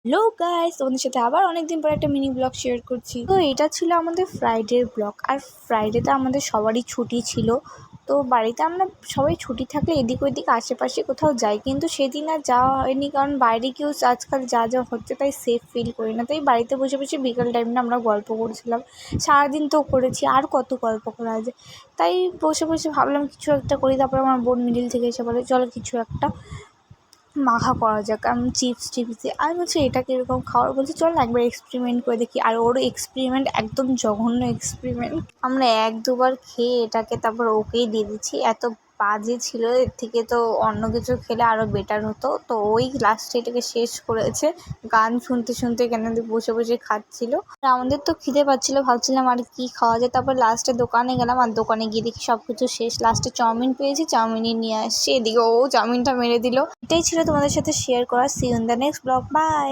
Hello guys, তোমাদের সাথে আবার অনেকদিন পর একটা মিনি ব্লগ শেয়ার করছি। তো এটা ছিল আমাদের ফ্রাইডের ব্লগ। আর ফ্রাইডেতে আমাদের সবারই ছুটি ছিল। তো বাড়িতে আমরা সবাই ছুটি থাকলে এদিক ওদিক আশেপাশে কোথাও যাই, কিন্তু সেদিন আর যাওয়া হয়নি, কারণ বাইরে কেউ আজকাল যা যা হচ্ছে তাই সেফ ফিল করি না। তাই বাড়িতে বসে বসে বিকাল টাইমটা আমরা গল্প করছিলাম। সারাদিন তো করেছি, আর কত গল্প করা যায়। তাই বসে বসে ভাবলাম কিছু একটা করি। তারপর আমার বোন মিডিল থেকে এসে বলে চলো কিছু একটা মাখা করা যাক। আমি চিপস দিয়ে আমি বলছি এটা কীরকম খাওয়ার, বলছি চল না একবার এক্সপেরিমেন্ট করে দেখি। আর ওর এক্সপেরিমেন্ট একদম জঘন্য এক্সপেরিমেন্ট। আমরা 1-2 বার খেয়ে এটাকে তারপর ওকেই দিয়ে দিচ্ছি। এত বাজে ছিল, এর থেকে তো অন্য কিছু খেলে আরও বেটার হতো। তো ওই লাস্টে এটাকে শেষ করেছে। গান শুনতে শুনতে এখানে বসে বসে খাচ্ছিল। আর আমাদের তো খিদে পাচ্ছিলো, ভাবছিলাম আর কি খাওয়া যায়। তারপর লাস্টে দোকানে গেলাম, আর দোকানে গিয়ে দেখি সব কিছু শেষ। লাস্টে চাউমিন পেয়েছি, চাউমিনই নিয়ে আসছি। এদিকে ও চাউমিনটা মেরে দিল। এটাই ছিল তোমাদের সাথে শেয়ার করা। See you in the next blog. By.